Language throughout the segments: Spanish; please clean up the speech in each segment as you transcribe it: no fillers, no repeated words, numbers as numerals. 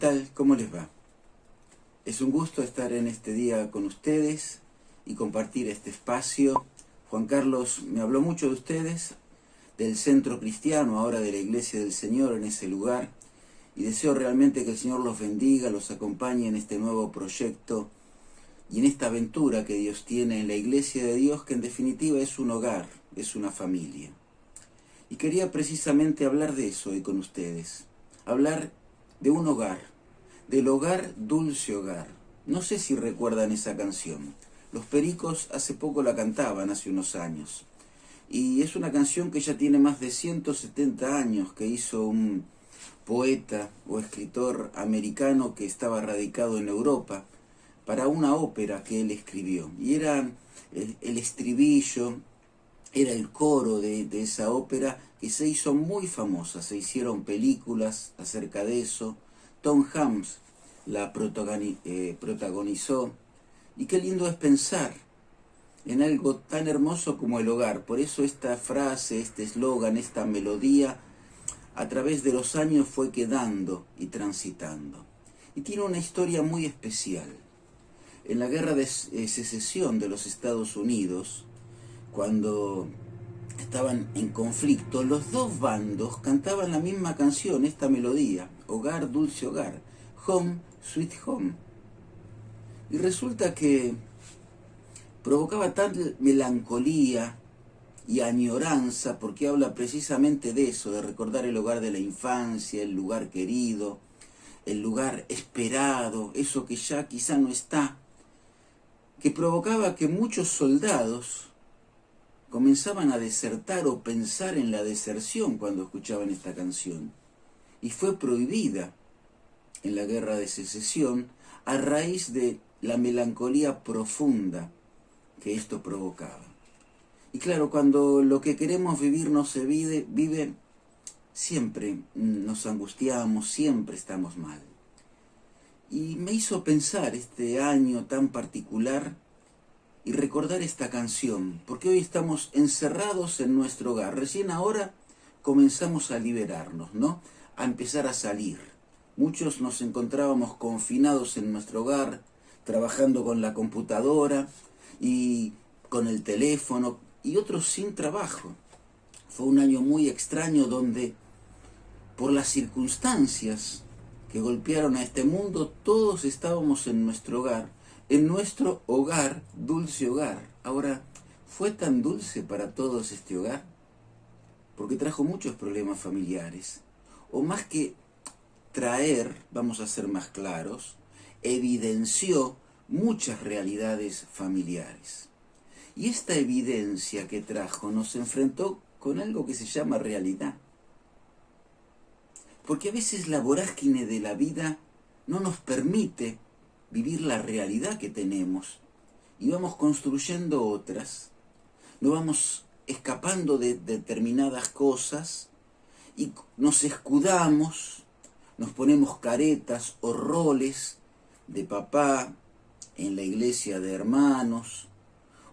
tal? ¿Cómo les va? Es un gusto estar en este día con ustedes y compartir este espacio. Juan Carlos me habló mucho de ustedes, del Centro Cristiano, ahora de la Iglesia del Señor en ese lugar, y deseo realmente que el Señor los bendiga, los acompañe en este nuevo proyecto y en esta aventura que Dios tiene en la Iglesia de Dios, que en definitiva es un hogar, es una familia. Y quería precisamente hablar de eso hoy con ustedes, hablar de un hogar, del hogar dulce hogar. No sé si recuerdan esa canción. Los Pericos hace poco la cantaban, hace unos años. Y es una canción que ya tiene más de 170 años, que hizo un poeta o escritor americano que estaba radicado en Europa para una ópera que él escribió. Y era el estribillo, era el coro de esa ópera que se hizo muy famosa. Se hicieron películas acerca de eso. Tom Hanks la protagonizó. Y qué lindo es pensar en algo tan hermoso como el hogar. Por eso esta frase, este eslogan, esta melodía, a través de los años fue quedando y transitando. Y tiene una historia muy especial. En la guerra de secesión de los Estados Unidos, cuando estaban en conflicto, los dos bandos cantaban la misma canción, esta melodía, Hogar, Dulce Hogar, Home, Sweet Home. Y resulta que provocaba tal melancolía y añoranza, porque habla precisamente de eso, de recordar el hogar de la infancia, el lugar querido, el lugar esperado, eso que ya quizá no está, que provocaba que muchos soldados comenzaban a desertar o pensar en la deserción cuando escuchaban esta canción. Y fue prohibida en la guerra de secesión a raíz de la melancolía profunda que esto provocaba. Y claro, cuando lo que queremos vivir no se vive, siempre nos angustiamos, siempre estamos mal. Y me hizo pensar este año tan particular y recordar esta canción, porque hoy estamos encerrados en nuestro hogar. Recién ahora comenzamos a liberarnos, ¿no? A empezar a salir. Muchos nos encontrábamos confinados en nuestro hogar, trabajando con la computadora y con el teléfono, y otros sin trabajo. Fue un año muy extraño donde, por las circunstancias que golpearon a este mundo, todos estábamos en nuestro hogar, dulce hogar. Ahora, ¿fue tan dulce para todos este hogar? Porque trajo muchos problemas familiares. O más que traer, vamos a ser más claros, evidenció muchas realidades familiares. Y esta evidencia que trajo nos enfrentó con algo que se llama realidad. Porque a veces la vorágine de la vida no nos permite vivir la realidad que tenemos y vamos construyendo otras, nos vamos escapando de determinadas cosas y nos escudamos, nos ponemos caretas o roles de papá, en la iglesia de hermanos,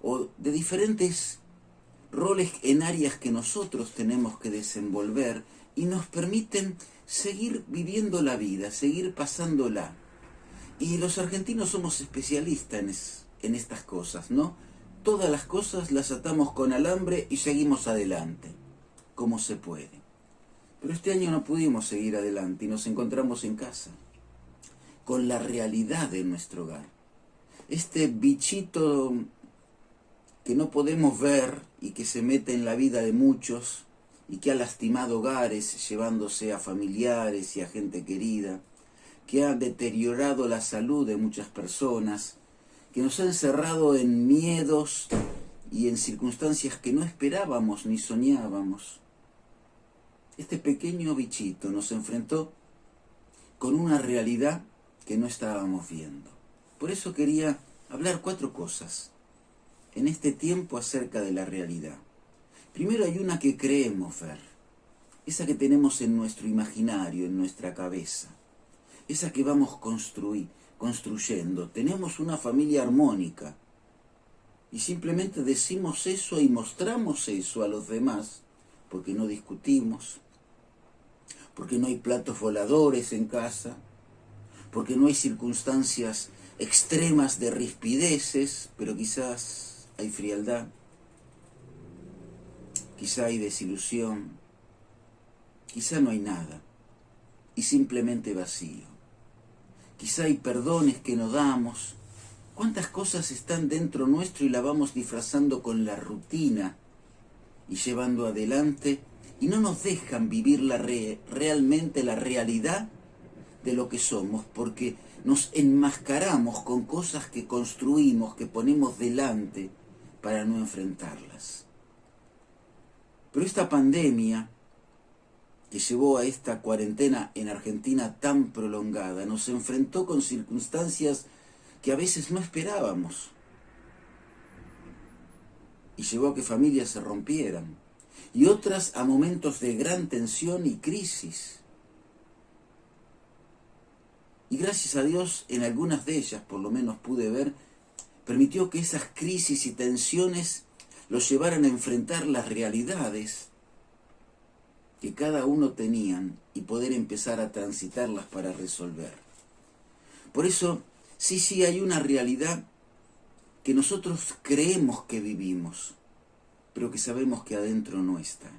o de diferentes roles en áreas que nosotros tenemos que desenvolver y nos permiten seguir viviendo la vida, seguir pasándola. Y los argentinos somos especialistas en estas cosas, ¿no? Todas las cosas las atamos con alambre y seguimos adelante, como se puede. Pero este año no pudimos seguir adelante y nos encontramos en casa, con la realidad de nuestro hogar. Este bichito que no podemos ver y que se mete en la vida de muchos y que ha lastimado hogares, llevándose a familiares y a gente querida, que ha deteriorado la salud de muchas personas, que nos ha encerrado en miedos y en circunstancias que no esperábamos ni soñábamos. Este pequeño bichito nos enfrentó con una realidad que no estábamos viendo. Por eso quería hablar 4 cosas en este tiempo acerca de la realidad. Primero, hay una que creemos ver, esa que tenemos en nuestro imaginario, en nuestra cabeza, esa que vamos construyendo. Tenemos una familia armónica y simplemente decimos eso y mostramos eso a los demás porque no discutimos, porque no hay platos voladores en casa, porque no hay circunstancias extremas de rispideces, pero quizás hay frialdad, quizá hay desilusión, quizá no hay nada, y simplemente vacío. Quizá hay perdones que no damos. ¿Cuántas cosas están dentro nuestro y la vamos disfrazando con la rutina y llevando adelante y no nos dejan vivir realmente la realidad de lo que somos, porque nos enmascaramos con cosas que construimos, que ponemos delante para no enfrentarlas? Pero esta pandemia que llevó a esta cuarentena en Argentina tan prolongada nos enfrentó con circunstancias que a veces no esperábamos y llevó a que familias se rompieran y otras a momentos de gran tensión y crisis. Y gracias a Dios, en algunas de ellas, por lo menos pude ver, permitió que esas crisis y tensiones los llevaran a enfrentar las realidades que cada uno tenían y poder empezar a transitarlas para resolver. Por eso, sí hay una realidad que nosotros creemos que vivimos, pero que sabemos que adentro no está.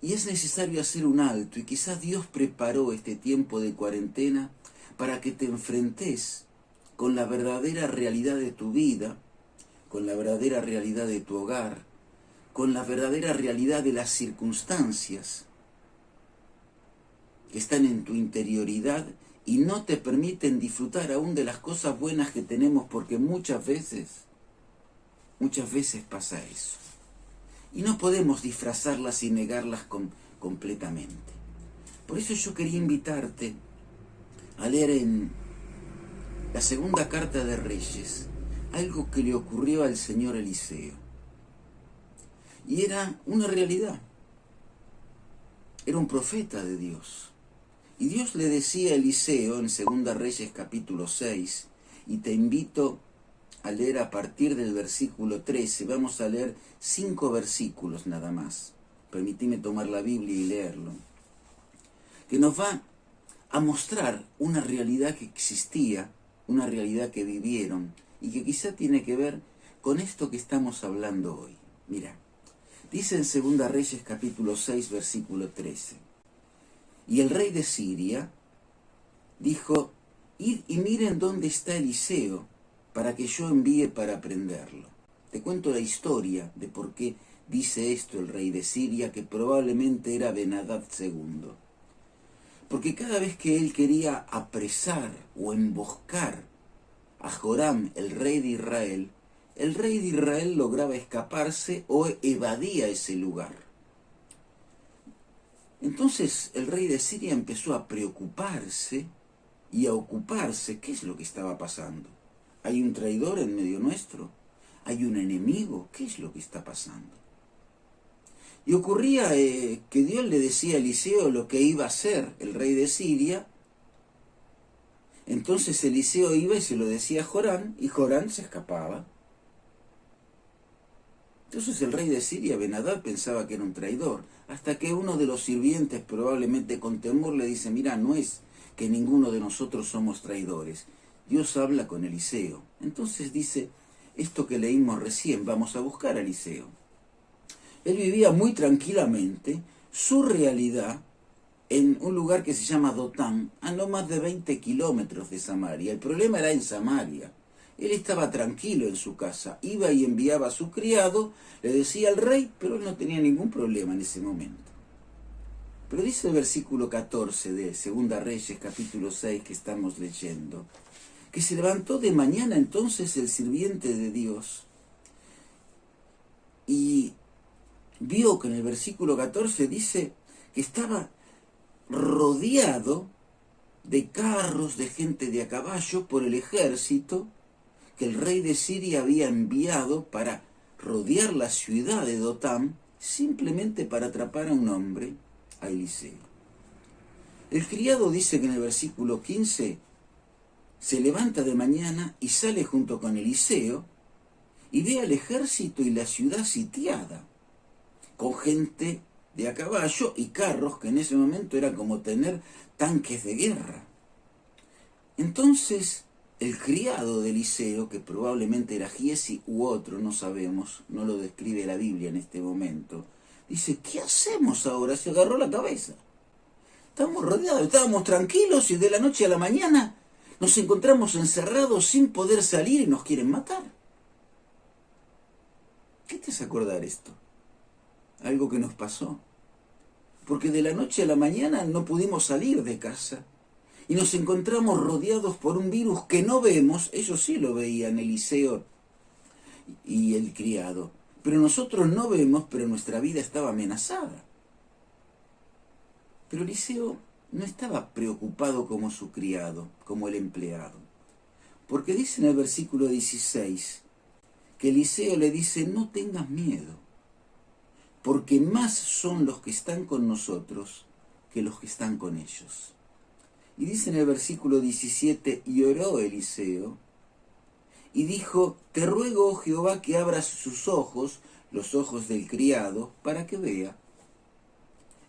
Y es necesario hacer un alto, y quizás Dios preparó este tiempo de cuarentena para que te enfrentes con la verdadera realidad de tu vida, con la verdadera realidad de tu hogar, con la verdadera realidad de las circunstancias que están en tu interioridad y no te permiten disfrutar aún de las cosas buenas que tenemos, porque muchas veces pasa eso. Y no podemos disfrazarlas y negarlas completamente. Por eso yo quería invitarte a leer en la segunda carta de Reyes algo que le ocurrió al señor Eliseo. Y era una realidad. Era un profeta de Dios. Y Dios le decía a Eliseo en 2 Reyes capítulo 6, y te invito a leer a partir del versículo 13, vamos a leer 5 versículos nada más. Permitime tomar la Biblia y leerlo. Que nos va a mostrar una realidad que existía, una realidad que vivieron, y que quizá tiene que ver con esto que estamos hablando hoy. Mira. Dice en 2 Reyes capítulo 6, versículo 13. Y el rey de Siria dijo: id y miren dónde está Eliseo, para que yo envíe para prenderlo. Te cuento la historia de por qué dice esto el rey de Siria, que probablemente era Ben-Hadad II. Porque cada vez que él quería apresar o emboscar a Joram, el rey de Israel lograba escaparse o evadía ese lugar. Entonces el rey de Siria empezó a preocuparse y a ocuparse. ¿Qué es lo que estaba pasando? ¿Hay un traidor en medio nuestro? ¿Hay un enemigo? ¿Qué es lo que está pasando? Y ocurría que Dios le decía a Eliseo lo que iba a hacer el rey de Siria. Entonces Eliseo iba y se lo decía a Joram, y Joram se escapaba. Entonces el rey de Siria, Ben-Hadad, pensaba que era un traidor, hasta que uno de los sirvientes, probablemente con temor, le dice: mira, no es que ninguno de nosotros somos traidores, Dios habla con Eliseo. Entonces dice esto que leímos recién: vamos a buscar a Eliseo. Él vivía muy tranquilamente su realidad en un lugar que se llama Dotán, a no más de 20 kilómetros de Samaria. El problema era en Samaria. Él estaba tranquilo en su casa, iba y enviaba a su criado, le decía al rey, pero él no tenía ningún problema en ese momento. Pero dice el versículo 14 de 2 Reyes, capítulo 6, que estamos leyendo, que se levantó de mañana entonces el sirviente de Dios y vio que en el versículo 14 dice que estaba rodeado de carros, de gente de a caballo, por el ejército que el rey de Siria había enviado para rodear la ciudad de Dotán, simplemente para atrapar a un hombre, a Eliseo. El criado dice que en el versículo 15 se levanta de mañana y sale junto con Eliseo y ve al ejército y la ciudad sitiada, con gente de a caballo y carros, que en ese momento era como tener tanques de guerra. Entonces, el criado de Eliseo, que probablemente era Giezi u otro, no sabemos, no lo describe la Biblia en este momento, dice, ¿qué hacemos ahora? Se agarró la cabeza. Estamos rodeados, estábamos tranquilos y de la noche a la mañana nos encontramos encerrados sin poder salir y nos quieren matar. ¿Qué te hace acordar esto? Algo que nos pasó. Porque de la noche a la mañana no pudimos salir de casa y nos encontramos rodeados por un virus que no vemos. Ellos sí lo veían, Eliseo y el criado, pero nosotros no vemos, pero nuestra vida estaba amenazada. Pero Eliseo no estaba preocupado como su criado, como el empleado, porque dice en el versículo 16 que Eliseo le dice, no tengas miedo, porque más son los que están con nosotros que los que están con ellos. Y dice en el versículo 17, y oró Eliseo, y dijo, te ruego, oh Jehová, que abras sus ojos, los ojos del criado, para que vea.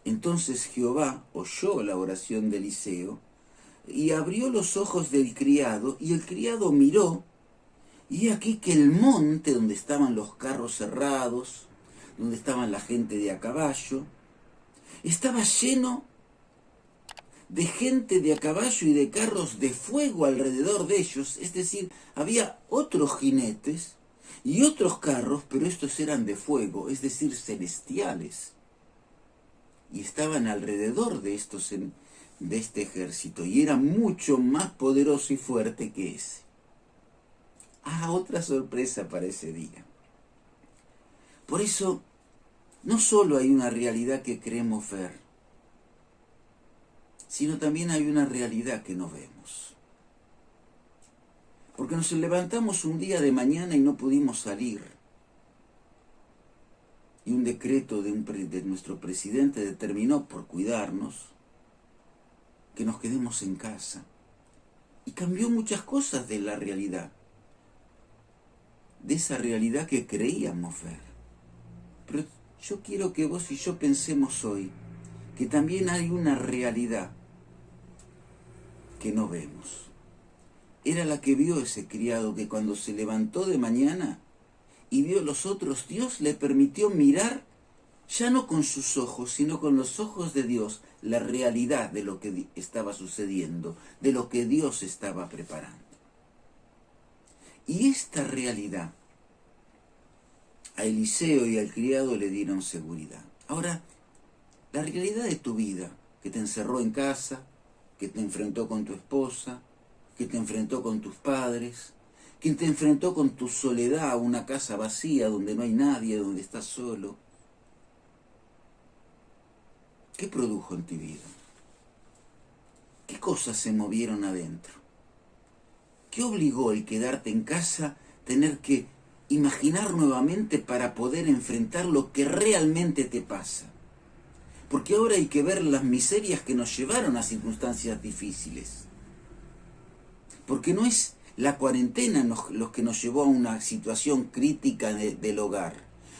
Entonces Jehová oyó la oración de Eliseo, y abrió los ojos del criado, y el criado miró, y aquí que el monte donde estaban los carros cerrados, donde estaban la gente de a caballo, estaba lleno de gente de a caballo y de carros de fuego alrededor de ellos, es decir, había otros jinetes y otros carros, pero estos eran de fuego, es decir, celestiales, y estaban alrededor de este ejército, y era mucho más poderoso y fuerte que ese. Otra sorpresa para ese día. Por eso, no solo hay una realidad que creemos ver, sino también hay una realidad que no vemos. Porque nos levantamos un día de mañana y no pudimos salir. Y un decreto de nuestro presidente determinó, por cuidarnos, que nos quedemos en casa. Y cambió muchas cosas de la realidad. De esa realidad que creíamos ver. Pero yo quiero que vos y yo pensemos hoy que también hay una realidad que no vemos. Era la que vio ese criado que cuando se levantó de mañana y vio a los otros, Dios le permitió mirar, ya no con sus ojos, sino con los ojos de Dios, la realidad de lo que estaba sucediendo, de lo que Dios estaba preparando. Y esta realidad a Eliseo y al criado le dieron seguridad. Ahora, la realidad de tu vida, que te encerró en casa, que te enfrentó con tu esposa, que te enfrentó con tus padres, que te enfrentó con tu soledad a una casa vacía donde no hay nadie, donde estás solo. ¿Qué produjo en tu vida? ¿Qué cosas se movieron adentro? ¿Qué obligó el quedarte en casa, tener que imaginar nuevamente para poder enfrentar lo que realmente te pasa? Porque ahora hay que ver las miserias que nos llevaron a circunstancias difíciles. Porque no es la cuarentena lo que nos llevó a una situación crítica del hogar,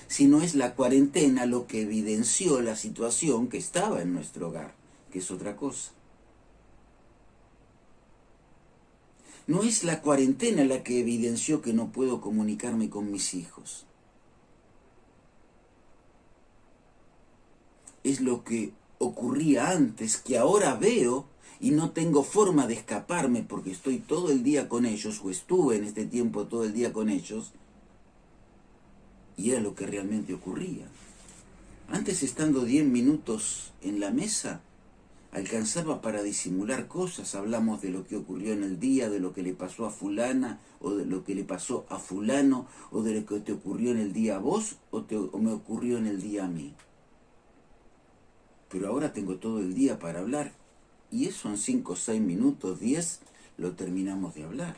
sino es la cuarentena lo que evidenció la situación que estaba en nuestro hogar, que es otra cosa. No es la cuarentena la que evidenció que no puedo comunicarme con mis hijos. Es lo que ocurría antes, que ahora veo y no tengo forma de escaparme porque estoy todo el día con ellos, o estuve en este tiempo todo el día con ellos, y era lo que realmente ocurría. Antes, estando 10 minutos en la mesa, alcanzaba para disimular cosas. Hablamos de lo que ocurrió en el día, de lo que le pasó a fulana, o de lo que le pasó a fulano, o de lo que te ocurrió en el día a vos, o me ocurrió en el día a mí. Pero ahora tengo todo el día para hablar, y eso en 5, 6 minutos, 10, lo terminamos de hablar.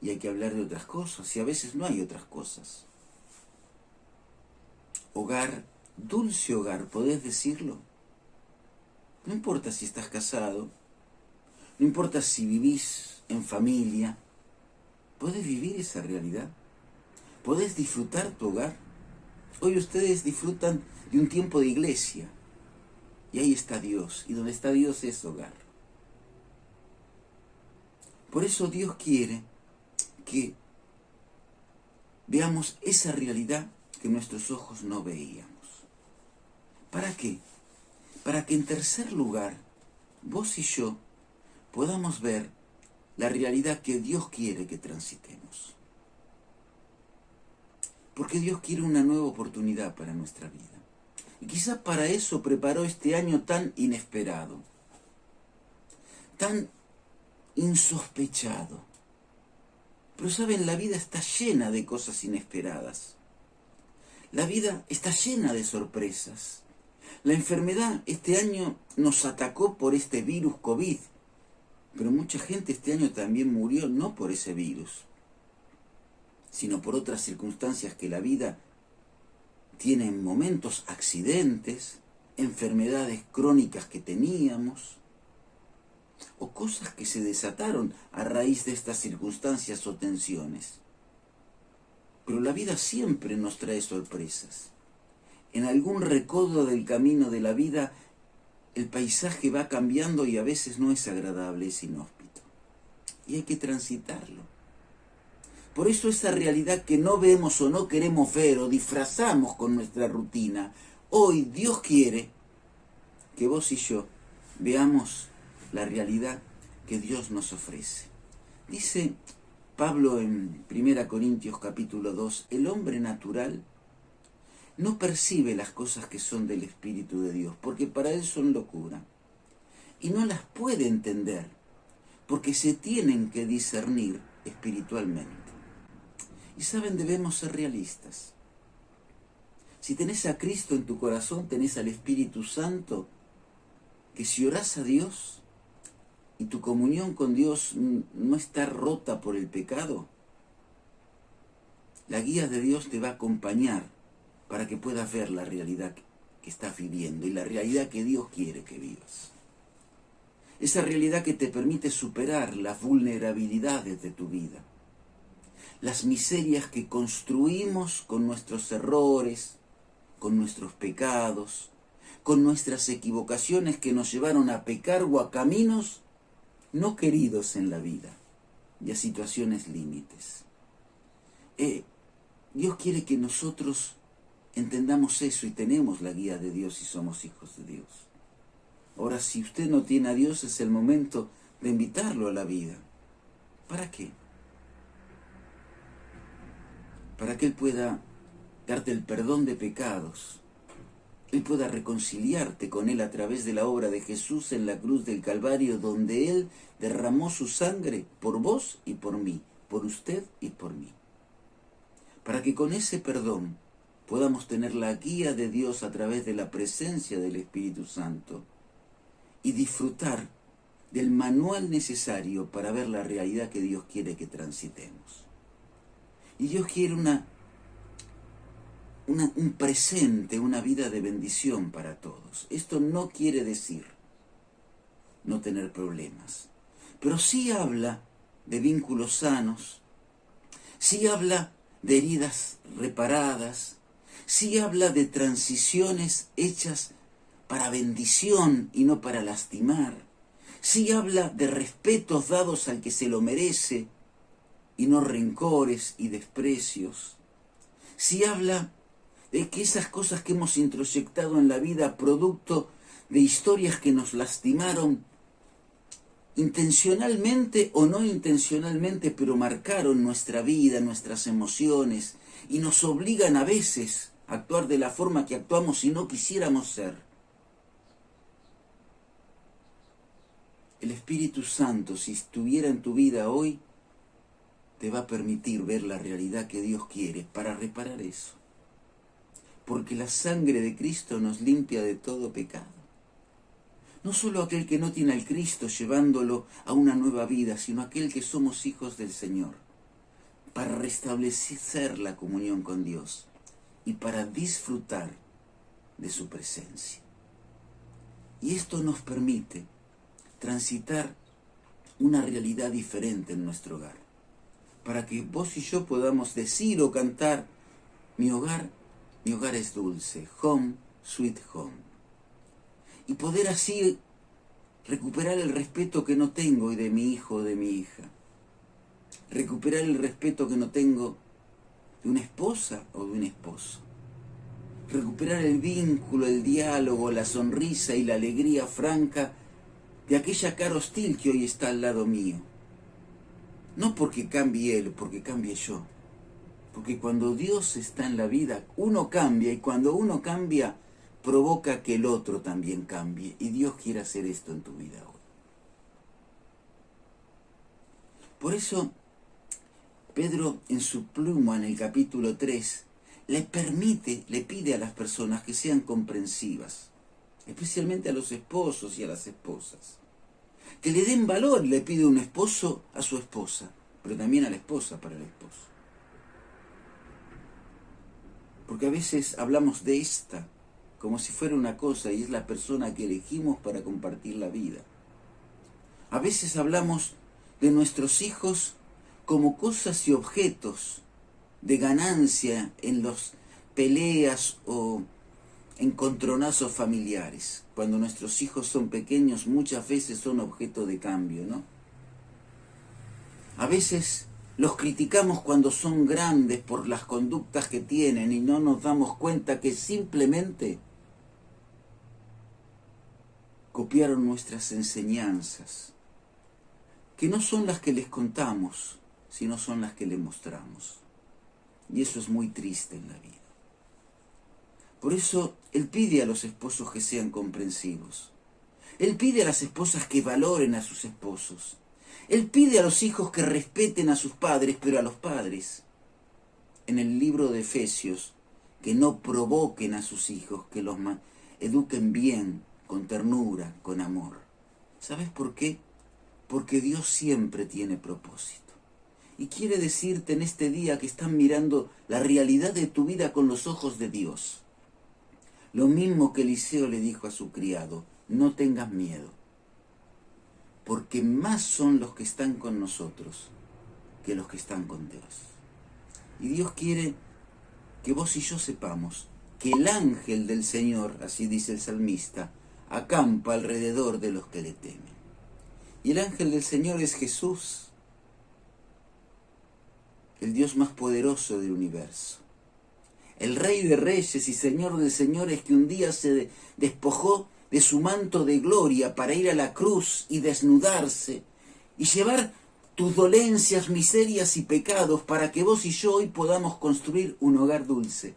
Y hay que hablar de otras cosas, y a veces no hay otras cosas. Hogar, dulce hogar, ¿podés decirlo? No importa si estás casado, no importa si vivís en familia, ¿podés vivir esa realidad? ¿Podés disfrutar tu hogar? Hoy ustedes disfrutan de un tiempo de iglesia, y ahí está Dios, y donde está Dios es hogar. Por eso Dios quiere que veamos esa realidad que nuestros ojos no veíamos. ¿Para qué? Para que en tercer lugar, vos y yo podamos ver la realidad que Dios quiere que transitemos. Porque Dios quiere una nueva oportunidad para nuestra vida. Y quizás para eso preparó este año tan inesperado, tan insospechado. Pero saben, la vida está llena de cosas inesperadas. La vida está llena de sorpresas. La enfermedad este año nos atacó por este virus COVID, pero mucha gente este año también murió no por ese virus, sino por otras circunstancias que la vida tiene en momentos, accidentes, enfermedades crónicas que teníamos, o cosas que se desataron a raíz de estas circunstancias o tensiones. Pero la vida siempre nos trae sorpresas. En algún recodo del camino de la vida, el paisaje va cambiando y a veces no es agradable, es inhóspito. Y hay que transitarlo. Por eso esa realidad que no vemos o no queremos ver o disfrazamos con nuestra rutina, hoy Dios quiere que vos y yo veamos la realidad que Dios nos ofrece. Dice Pablo en 1 Corintios capítulo 2, el hombre natural no percibe las cosas que son del Espíritu de Dios, porque para él son locura. Y no las puede entender, porque se tienen que discernir espiritualmente. Y saben, debemos ser realistas. Si tenés a Cristo en tu corazón, tenés al Espíritu Santo, que si orás a Dios y tu comunión con Dios no está rota por el pecado, la guía de Dios te va a acompañar para que puedas ver la realidad que estás viviendo y la realidad que Dios quiere que vivas. Esa realidad que te permite superar las vulnerabilidades de tu vida, las miserias que construimos con nuestros errores, con nuestros pecados, con nuestras equivocaciones que nos llevaron a pecar o a caminos no queridos en la vida y a situaciones límites. Dios quiere que nosotros entendamos eso y tenemos la guía de Dios y somos hijos de Dios. Ahora, si usted no tiene a Dios, es el momento de invitarlo a la vida. ¿Para qué? Para que Él pueda darte el perdón de pecados. Él pueda reconciliarte con Él a través de la obra de Jesús en la cruz del Calvario, donde Él derramó su sangre por vos y por mí, por usted y por mí. Para que con ese perdón podamos tener la guía de Dios a través de la presencia del Espíritu Santo y disfrutar del manual necesario para ver la realidad que Dios quiere que transitemos. Y Dios quiere un presente, una vida de bendición para todos. Esto no quiere decir no tener problemas, pero sí habla de vínculos sanos, sí habla de heridas reparadas, sí habla de transiciones hechas para bendición y no para lastimar, sí habla de respetos dados al que se lo merece y no rencores y desprecios, sí habla de que esas cosas que hemos introyectado en la vida, producto de historias que nos lastimaron, intencionalmente o no intencionalmente, pero marcaron nuestra vida, nuestras emociones, y nos obligan a veces a actuar de la forma que actuamos si no quisiéramos ser. El Espíritu Santo, si estuviera en tu vida hoy, te va a permitir ver la realidad que Dios quiere para reparar eso. Porque la sangre de Cristo nos limpia de todo pecado. No solo aquel que no tiene al Cristo llevándolo a una nueva vida, sino aquel que somos hijos del Señor, para restablecer la comunión con Dios y para disfrutar de su presencia. Y esto nos permite transitar una realidad diferente en nuestro hogar, para que vos y yo podamos decir o cantar, mi hogar es dulce, home, sweet home. Y poder así recuperar el respeto que no tengo hoy de mi hijo o de mi hija. recuperar el respeto que no tengo de una esposa o de un esposo. Recuperar el vínculo, el diálogo, la sonrisa y la alegría franca de aquella cara hostil que hoy está al lado mío. No porque cambie él, porque cambie yo. Porque cuando Dios está en la vida, uno cambia, y cuando uno cambia, provoca que el otro también cambie. Y Dios quiere hacer esto en tu vida hoy. Por eso, Pedro en su pluma en el capítulo 3, le pide a las personas que sean comprensivas, especialmente a los esposos y a las esposas. Que le den valor, le pide un esposo a su esposa, pero también a la esposa para el esposo. Porque a veces hablamos de esta como si fuera una cosa y es la persona que elegimos para compartir la vida. A veces hablamos de nuestros hijos como cosas y objetos de ganancia en las peleas o encontronazos familiares. Cuando nuestros hijos son pequeños, muchas veces son objeto de cambio, ¿no? A veces los criticamos cuando son grandes por las conductas que tienen y no nos damos cuenta que simplemente copiaron nuestras enseñanzas, que no son las que les contamos, sino son las que les mostramos. Y eso es muy triste en la vida. Por eso Él pide a los esposos que sean comprensivos. Él pide a las esposas que valoren a sus esposos. Él pide a los hijos que respeten a sus padres, pero a los padres, en el libro de Efesios, que no provoquen a sus hijos, que los eduquen bien, con ternura, con amor. ¿Sabes por qué? Porque Dios siempre tiene propósito. Y quiere decirte en este día que están mirando la realidad de tu vida con los ojos de Dios. Lo mismo que Eliseo le dijo a su criado: no tengas miedo, porque más son los que están con nosotros que los que están con Dios. Y Dios quiere que vos y yo sepamos que el ángel del Señor, así dice el salmista, acampa alrededor de los que le temen. Y el ángel del Señor es Jesús, el Dios más poderoso del universo. El Rey de Reyes y Señor de Señores, que un día se despojó de su manto de gloria para ir a la cruz y desnudarse y llevar tus dolencias, miserias y pecados para que vos y yo hoy podamos construir un hogar dulce.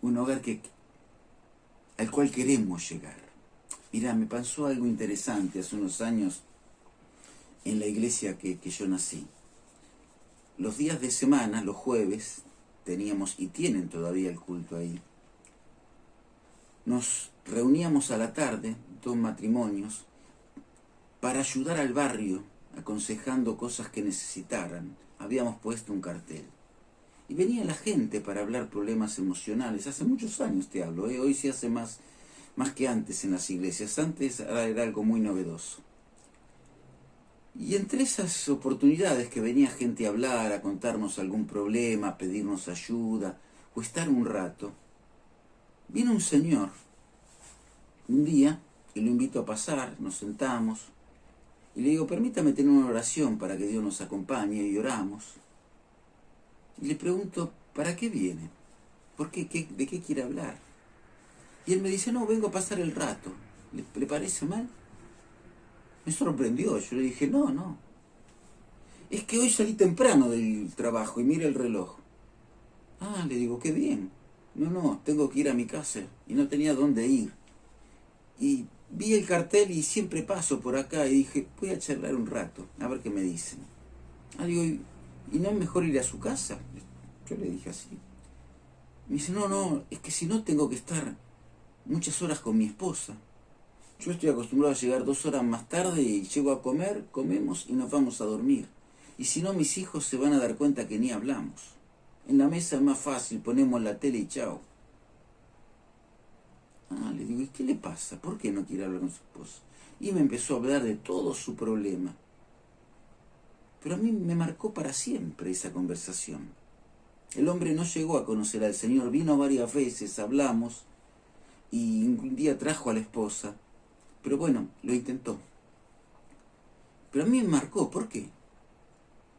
Un hogar al cual queremos llegar. Mira, me pasó algo interesante hace unos años en la iglesia que yo nací. Los días de semana, los jueves, teníamos y tienen todavía el culto ahí. Nos reuníamos a la tarde, 2 matrimonios, para ayudar al barrio, aconsejando cosas que necesitaran. Habíamos puesto un cartel. Y venía la gente para hablar problemas emocionales. Hace muchos años te hablo, ¿eh? Hoy se hace más que antes en las iglesias. Antes era algo muy novedoso. Y entre esas oportunidades que venía gente a hablar, a contarnos algún problema, a pedirnos ayuda, o estar un rato, vino un señor, un día, y lo invito a pasar, nos sentamos, y le digo: permítame tener una oración para que Dios nos acompañe, y oramos. Y le pregunto: ¿para qué viene? ¿Por qué? ¿De qué quiere hablar? Y él me dice: no, vengo a pasar el rato. ¿Le parece mal? Me sorprendió, yo le dije: no. Es que hoy salí temprano del trabajo y mira el reloj. Ah, le digo: qué bien. No, tengo que ir a mi casa y no tenía dónde ir. Y vi el cartel y siempre paso por acá y dije: voy a charlar un rato, a ver qué me dicen. Ah, digo: ¿y no es mejor ir a su casa? Yo le dije así. Me dice: no, es que si no tengo que estar muchas horas con mi esposa. Yo estoy acostumbrado a llegar 2 horas más tarde y llego a comer, comemos y nos vamos a dormir. Y si no, mis hijos se van a dar cuenta que ni hablamos. En la mesa es más fácil, ponemos la tele y chao. Ah, le digo: ¿y qué le pasa? ¿Por qué no quiere hablar con su esposa? Y me empezó a hablar de todo su problema. Pero a mí me marcó para siempre esa conversación. El hombre no llegó a conocer al Señor, vino varias veces, hablamos, y un día trajo a la esposa. Pero bueno, lo intentó. Pero a mí me marcó, ¿por qué?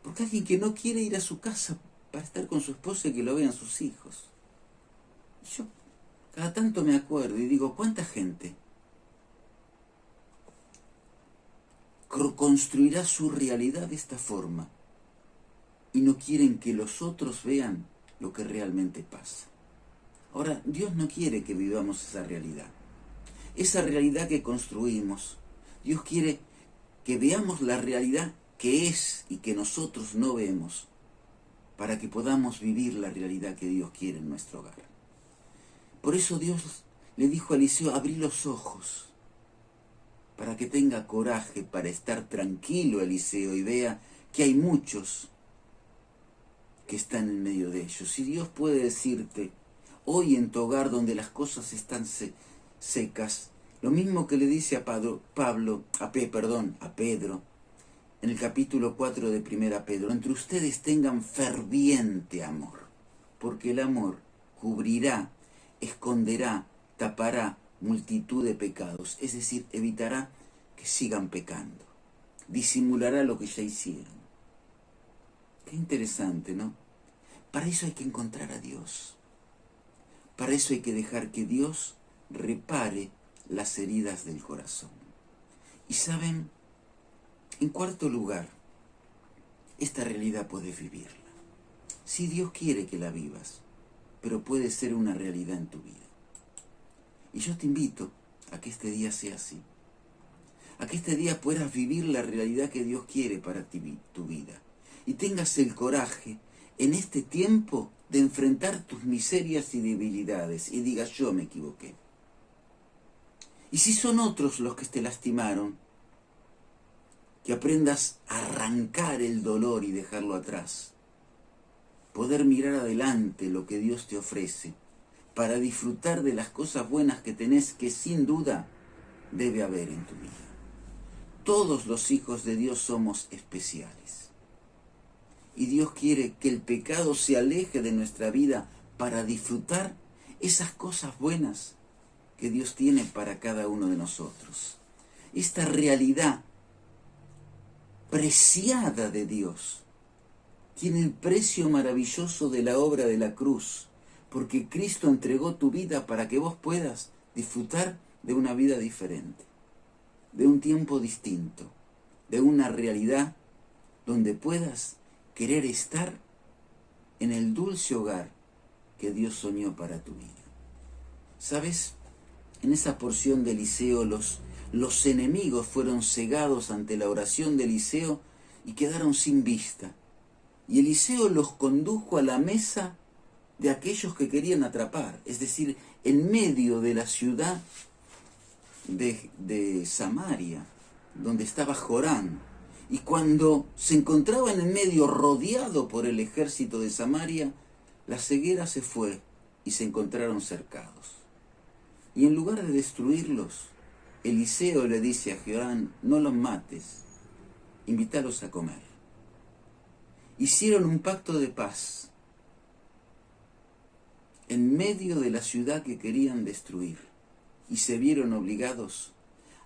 Porque alguien que no quiere ir a su casa para estar con su esposa y que lo vean sus hijos. Yo cada tanto me acuerdo y digo, ¿cuánta gente construirá su realidad de esta forma y no quieren que los otros vean lo que realmente pasa? Ahora, Dios no quiere que vivamos esa realidad. Esa realidad que construimos, Dios quiere que veamos la realidad que es y que nosotros no vemos, para que podamos vivir la realidad que Dios quiere en nuestro hogar. Por eso Dios le dijo a Eliseo, abrí los ojos, para que tenga coraje, para estar tranquilo Eliseo y vea que hay muchos que están en medio de ellos. Y Dios puede decirte, hoy en tu hogar donde las cosas están secas, lo mismo que le dice a Pedro, en el capítulo 4 de 1 Pedro, entre ustedes tengan ferviente amor, porque el amor cubrirá, esconderá, tapará multitud de pecados, es decir, evitará que sigan pecando, disimulará lo que ya hicieron. Qué interesante, ¿no? Para eso hay que encontrar a Dios, para eso hay que dejar que Dios repare las heridas del corazón. Y saben, en cuarto lugar, esta realidad puedes vivirla. Si Dios quiere que la vivas, pero puede ser una realidad en tu vida. Y yo te invito a que este día sea así. A que este día puedas vivir la realidad que Dios quiere para tu vida. Y tengas el coraje en este tiempo de enfrentar tus miserias y debilidades y digas, yo me equivoqué. Y si son otros los que te lastimaron, que aprendas a arrancar el dolor y dejarlo atrás. Poder mirar adelante lo que Dios te ofrece para disfrutar de las cosas buenas que tenés, que sin duda debe haber en tu vida. Todos los hijos de Dios somos especiales. Y Dios quiere que el pecado se aleje de nuestra vida para disfrutar esas cosas buenas que Dios tiene para cada uno de nosotros. Esta realidad preciada de Dios tiene el precio maravilloso de la obra de la cruz, porque Cristo entregó tu vida para que vos puedas disfrutar de una vida diferente, de un tiempo distinto, de una realidad donde puedas querer estar en el dulce hogar que Dios soñó para tu vida. ¿Sabes? En esa porción de Eliseo los enemigos fueron cegados ante la oración de Eliseo y quedaron sin vista. Y Eliseo los condujo a la mesa de aquellos que querían atrapar, es decir, en medio de la ciudad de Samaria, donde estaba Jorán. Y cuando se encontraban en medio, rodeado por el ejército de Samaria, la ceguera se fue y se encontraron cercados. Y en lugar de destruirlos, Eliseo le dice a Jorán, no los mates, invítalos a comer. Hicieron un pacto de paz en medio de la ciudad que querían destruir y se vieron obligados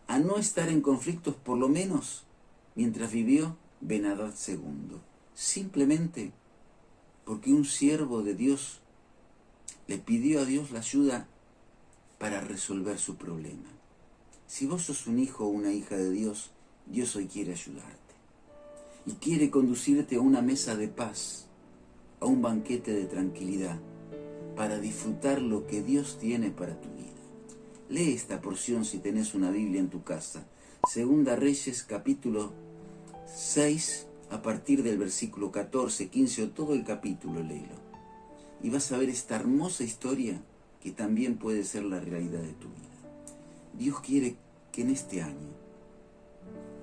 a no estar en conflictos, por lo menos mientras vivió Ben-Hadad II, simplemente porque un siervo de Dios le pidió a Dios la ayuda para resolver su problema. Si vos sos un hijo o una hija de Dios, Dios hoy quiere ayudarte y quiere conducirte a una mesa de paz, a un banquete de tranquilidad, para disfrutar lo que Dios tiene para tu vida. Lee esta porción si tenés una Biblia en tu casa. Segunda Reyes, capítulo 6, a partir del versículo 14, 15 o todo el capítulo, léelo. Y vas a ver esta hermosa historia que también puede ser la realidad de tu vida. Dios quiere que en este año,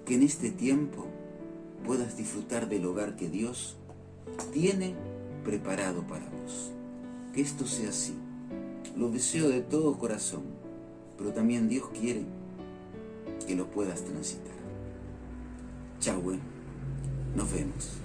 que en este tiempo, puedas disfrutar del hogar que Dios tiene preparado para vos. Que esto sea así. Lo deseo de todo corazón, pero también Dios quiere que lo puedas transitar. Chau, nos vemos.